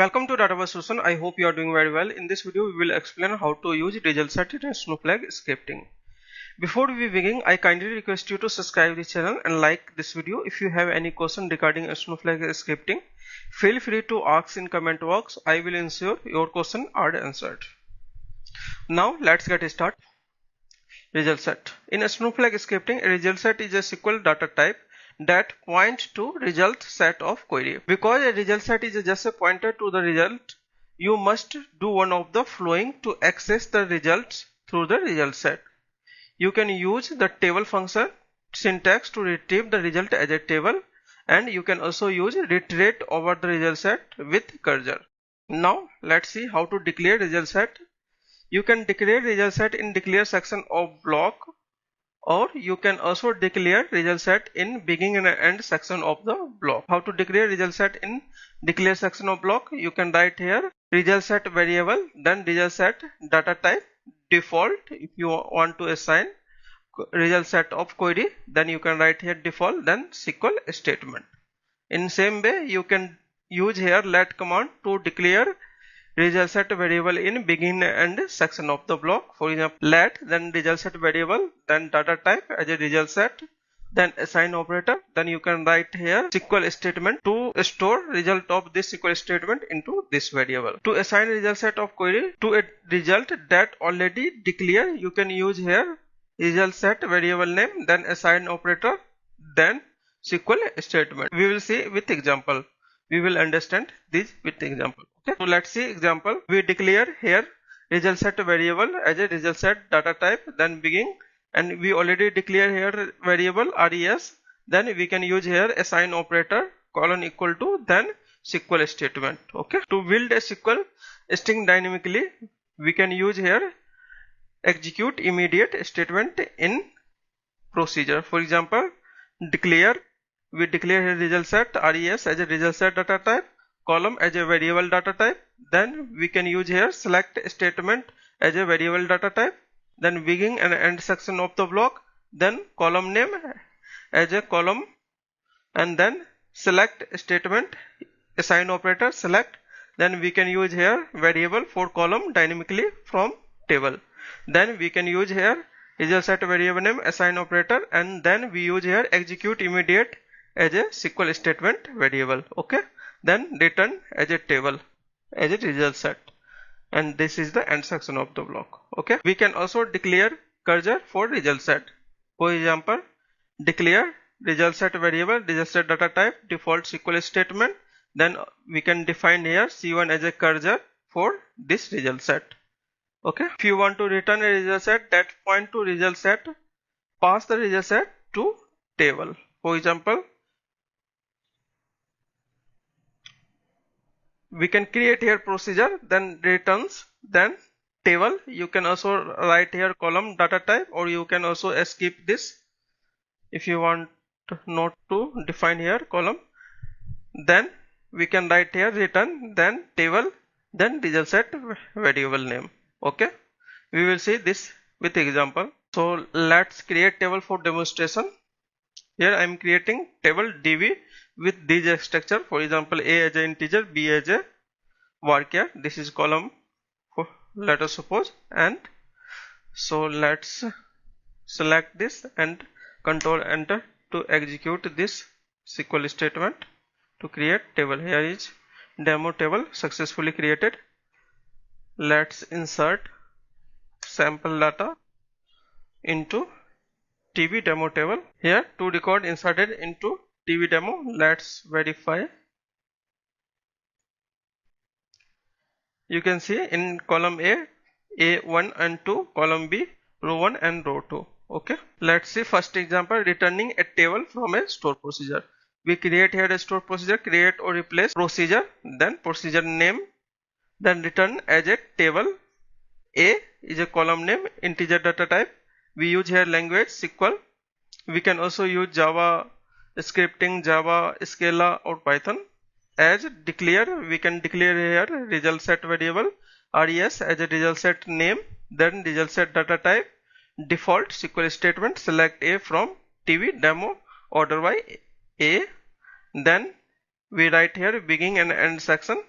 Welcome to Database Solution. I hope you are doing very well. In this video, we will explain how to use Resultsets in Snowflake scripting. Before we begin, I kindly request you to subscribe the channel and like this video. If you have any question regarding Snowflake scripting, feel free to ask in comment box. I will ensure your question are answered. Now let's get started. Result set. In Snowflake scripting, a result set is a SQL data type that points to result set of query. Because a result set is just a pointer to the result, you must do one of the following to access the results through the result set. You can use the table function syntax to retrieve the result as a table, and you can also use reiterate over the result set with cursor. Now let's see how to declare result set. You can declare result set in declare section of block, or you can also declare result set in beginning and end section of the block. How to declare result set in declare section of block? You can write here result set variable, then result set data type default. If you want to assign result set of query, then you can write here default, then SQL statement. In same way, you can use here let command to declare result set variable in begin and end section of the block. For example, let then result set variable, then data type as a result set, then assign operator. Then you can write here SQL statement to store result of this SQL statement into this variable. To assign result set of query to a result that already declare, you can use here result set variable name, then assign operator, then SQL statement. We will see with example. We will understand this with example. Okay, so let's see example. We declare here result set variable as a result set data type, then begin, and we already declare here variable res. Then we can use here assign operator colon equal to then SQL statement. Okay, to build a SQL string dynamically, we can use here execute immediate statement in procedure. For example, declare. We declare here result set res as a result set data type, column as a variable data type. Then we can use here select statement as a variable data type, then begin and end section of the block, then column name as a column, and then select statement assign operator select. Then we can use here variable for column dynamically from table. Then we can use here result set variable name assign operator, and then we use here execute immediate as a SQL statement variable. Okay, then return as a table as a result set, and this is the end section of the block. Okay, we can also declare cursor for result set. For example, declare result set variable result set data type default SQL statement. Then we can define here c1 as a cursor for this result set. Okay, if you want to return a result set that point to result set, pass the result set to table. For example, we can create here procedure, then returns, then table. You can also write here column data type, or you can also skip this if you want not to define here column. Then we can write here return, then table, then result set variable name. Okay, we will see this with example. So let's create table for demonstration. Here I am creating table db with this structure. For example, a as an integer, b as a varchar. This is column for, let us suppose, and so let's select this and control enter to execute this SQL statement to create table. Here is demo table successfully created. Let's insert sample data into TV demo table. Here two record inserted into TV demo. Let's verify. You can see in column A1 and 2, column B, row 1 and row 2. Okay, let's see first example, returning a table from a store procedure. We create here a store procedure, create or replace procedure, then procedure name, then return as a table. A is a column name, integer data type. We use here language SQL. We can also use Java scripting, Java, Scala or Python. As declare, we can declare here result set variable res as a result set name, then result set data type default SQL statement select A from TV demo order by A. Then we write here beginning and end section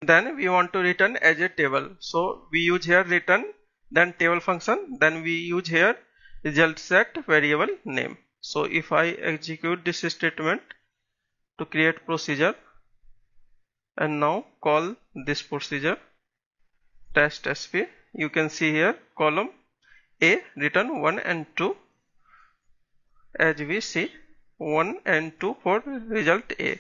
then we want to return as a table. So we use here return, then table function, then we use here result set variable name. So if I execute this statement to create procedure and now call this procedure test sp, you can see here column A return 1 and 2, as we see 1 and 2 for result A.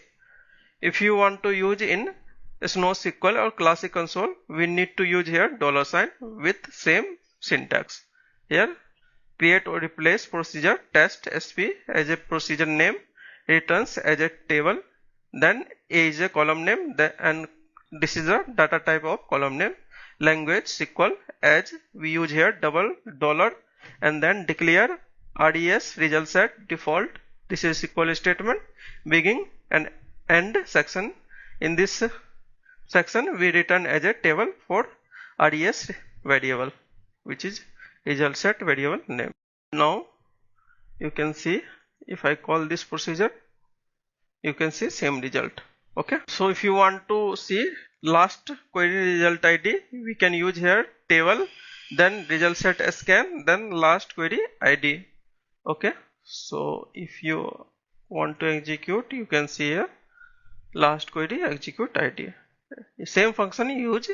If you want to use in SQL or classic console, we need to use here $sign with same syntax. Here create or replace procedure test sp as a procedure name, returns as a table, then A is a column name, and this is a data type of column name, language SQL, as we use here $, and then declare res result set default. This is SQL statement, begin and end section. In this section we return as a table for res variable, which is result set variable name. Now you can see if I call this procedure, you can see same result. Okay, so if you want to see last query result id, we can use here table, then result set scan, then last query id. Okay, so if you want to execute, you can see here last query execute id. Same function used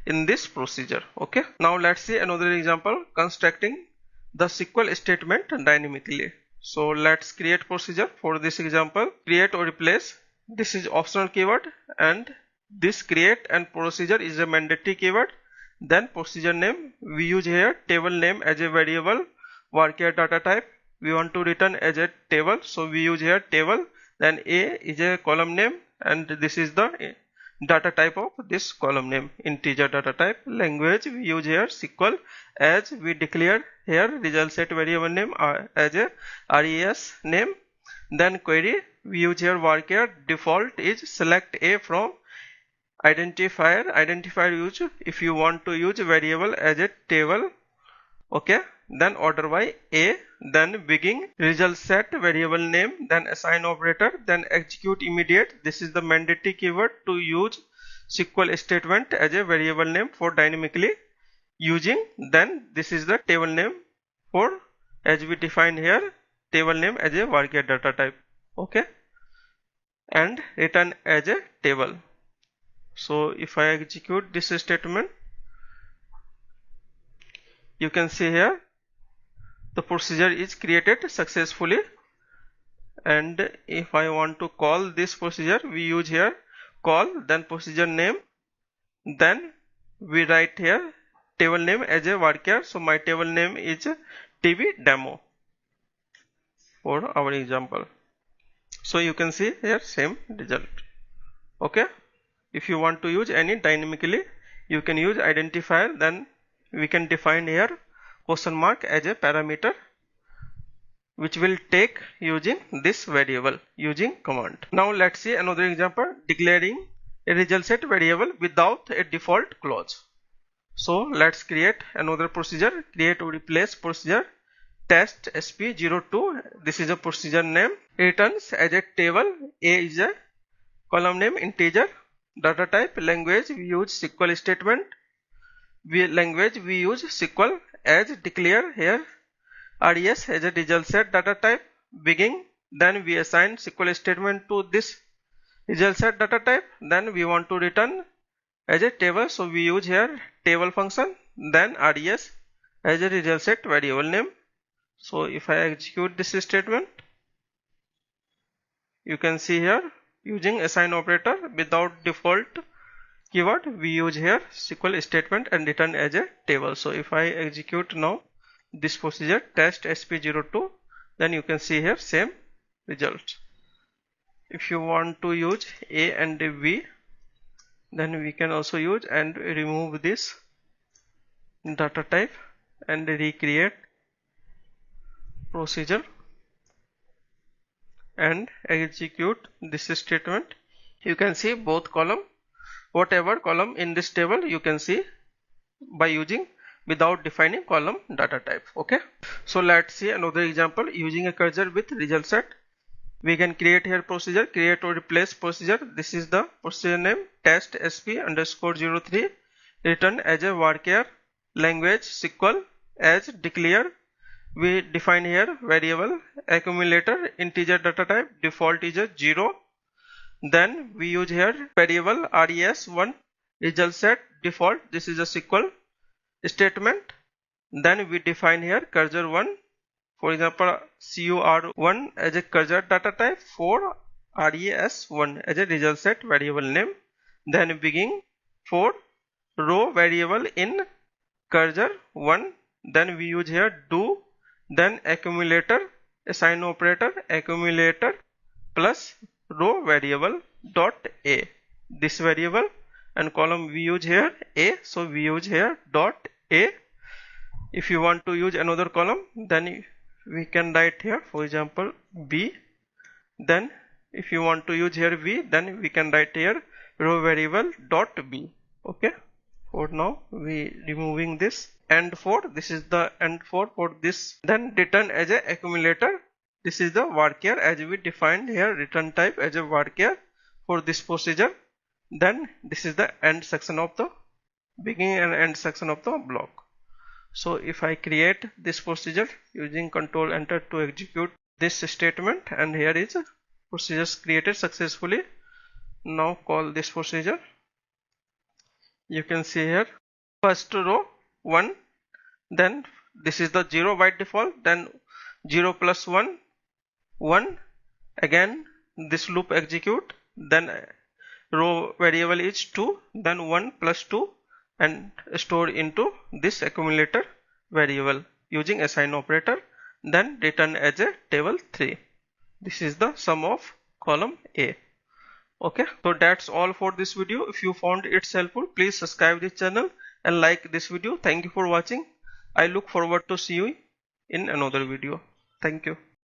in this procedure. Okay, now let's see another example, constructing the SQL statement dynamically. So let's create procedure for this example. Create or replace, this is optional keyword, and this create and procedure is a mandatory keyword. Then procedure name, we use here table name as a variable, varchar data type, we want to return as a table, so we use here table, then A is a column name, and this is the data type of this column name, integer data type. Language, we use here SQL, as we declare here result set variable name as a res name. Then query, we use here varchar, default is select A from identifier. Identifier use if you want to use variable as a table. Okay, then order by A, then begin result set variable name, then assign operator, then execute immediate. This is the mandatory keyword to use SQL statement as a variable name for dynamically using. Then this is the table name for, as we define here, table name as a varchar data type. Okay, and return as a table. So if I execute this statement, you can see here the procedure is created successfully. And if I want to call this procedure, we use here call, then procedure name, then we write here table name as a varchar. So my table name is tb demo for our example. So you can see here same result. Okay, if you want to use any dynamically, you can use identifier, then we can define here question mark as a parameter, which will take using this variable using command. Now let's see another example, declaring a result set variable without a default clause. So let's create another procedure, create or replace procedure test sp02. This is a procedure name, returns as a table, A is a column name, integer data type. Language, we use SQL statement, language we use SQL, as declare here res as a result set data type, begin, then we assign SQL statement to this result set data type, then we want to return as a table, so we use here table function, then res as a result set variable name. So if I execute this statement, you can see here using assign operator without default keyword, we use here SQL statement and return as a table. So if I execute now this procedure test sp02, then you can see here same result. If you want to use A and B, then we can also use and remove this data type and recreate procedure and execute this statement. You can see both column, whatever column in this table you can see by using without defining column data type. Okay, so let's see another example using a cursor with result set. We can create here procedure, create or replace procedure. This is the procedure name, test sp underscore 03, return as a varchar, language SQL, as declare. We define here variable accumulator, integer data type, default is a 0. Then we use here variable res1, result set default. This is a SQL statement. Then we define here cursor 1, for example cur1 as a cursor data type, for res1 as a result set variable name. Then begin for row variable in cursor 1. Then we use here do, then accumulator, assign operator, accumulator plus row variable dot a. This variable and column we use here a, so we use here dot a. If you want to use another column, then we can write here, for example b. Then if you want to use here v, then we can write here row variable dot b. Okay, for now we removing this. And for this is the end for this. Then return as a accumulator. This is the varchar, as we defined here, return type as a varchar for this procedure. Then this is the end section of the beginning and end section of the block. So if I create this procedure using control enter to execute this statement, and here is procedures created successfully. Now call this procedure. You can see here first row 1, then this is the 0 by default, then 0 plus 1 1, again this loop execute, then row variable is 2, then 1 plus 2 and store into this accumulator variable using assign operator, then return as a table 3. This is the sum of column A. Okay, so that's all for this video. If you found it helpful, please subscribe this channel and like this video. Thank you for watching. I look forward to see you in another video. Thank you.